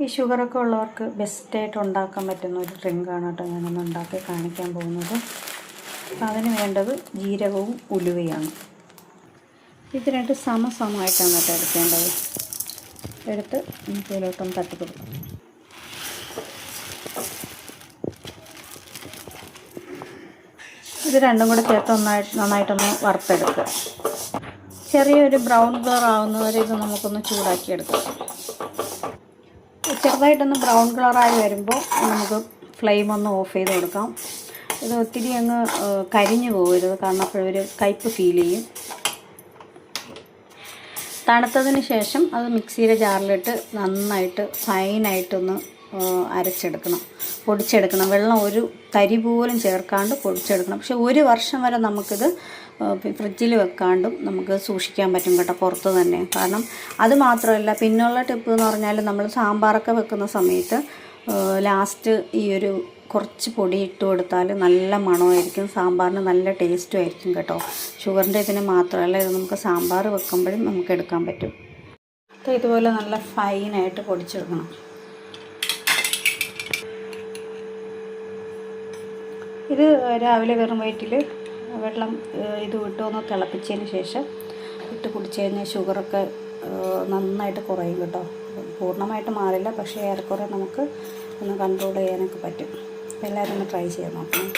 ഈ ഷുഗറൊക്കെ ഉള്ളവർക്ക് ബെസ്റ്റായിട്ട് ഉണ്ടാക്കാൻ പറ്റുന്ന ഒരു ഡ്രിങ്കാണ് കേട്ടോ ഞാനൊന്ന് ഉണ്ടാക്കി കാണിക്കാൻ പോകുന്നത്. അപ്പോൾ അതിന് വേണ്ടത് ജീരകവും ഉലുവയാണ്. ഇത് രണ്ട് സമസമമായിട്ടാണ് കേട്ടോ എടുക്കേണ്ടത്. എടുത്ത് നമുക്ക് ഇതിലോട്ടൊന്ന് തട്ടിക്കൊടുക്കാം. ഇത് രണ്ടും കൂടെ ചേർത്ത് നന്നായിട്ടൊന്ന് വറുത്തെടുക്കുക. ചെറിയൊരു ബ്രൗൺ കളർ ആവുന്നവരെ ഇത് നമുക്കൊന്ന് ചൂടാക്കിയെടുക്കാം. ചെറുതായിട്ടൊന്ന് ബ്രൗൺ കളറായി വരുമ്പോൾ നമുക്ക് ഫ്ലെയിം ഒന്ന് ഓഫ് ചെയ്ത് കൊടുക്കാം. ഇത് ഒത്തിരി അങ്ങ് കരിഞ്ഞു പോകരുത്, കാരണം അപ്പോഴൊരു കയ്പ്പ് ഫീൽ ചെയ്യും. തണുത്തതിന് ശേഷം അത് മിക്സിയുടെ ജാറിലിട്ട് നന്നായിട്ട് ഫൈനായിട്ടൊന്ന് അരച്ചെടുക്കണം, പൊടിച്ചെടുക്കണം. വെള്ളം ഒരു തരി പോലും ചേർക്കാണ്ട് പൊടിച്ചെടുക്കണം. പക്ഷെ 1 വർഷം വരെ നമുക്കിത് ഫ്രിഡ്ജിൽ വെക്കാണ്ടും നമുക്ക് സൂക്ഷിക്കാൻ പറ്റും കേട്ടോ, പുറത്ത് തന്നെ. കാരണം അത് മാത്രമല്ല, പിന്നുള്ള ടിപ്പ് എന്ന് പറഞ്ഞാൽ നമ്മൾ സാമ്പാറൊക്കെ വെക്കുന്ന സമയത്ത് ലാസ്റ്റ് ഈ ഒരു കുറച്ച് പൊടി ഇട്ട് കൊടുത്താൽ നല്ല മണമായിരിക്കും, സാമ്പാറിന് നല്ല ടേസ്റ്റും ആയിരിക്കും കേട്ടോ. ഷുഗറിൻ്റെ ഇതിന് മാത്രമല്ല, ഇത് നമുക്ക് സാമ്പാർ വെക്കുമ്പോഴും നമുക്ക് എടുക്കാൻ പറ്റും. ഇതുപോലെ നല്ല ഫൈനായിട്ട് പൊടിച്ചെടുക്കണം. ഇത് രാവിലെ വെറും വയറ്റിൽ വെള്ളം ഇത് വിട്ടൊന്ന് തിളപ്പിച്ചതിന് ശേഷം ഇട്ട് കുടിച്ച് കഴിഞ്ഞാൽ ഷുഗറൊക്കെ നന്നായിട്ട് കുറയും കേട്ടോ. പൂർണ്ണമായിട്ട് മാറില്ല, പക്ഷേ ഏറെക്കുറെ നമുക്ക് ഒന്ന് കൺട്രോൾ ചെയ്യാനൊക്കെ പറ്റും. അപ്പോൾ എല്ലാവരും ഒന്ന് ട്രൈ ചെയ്ത് നോക്കണം.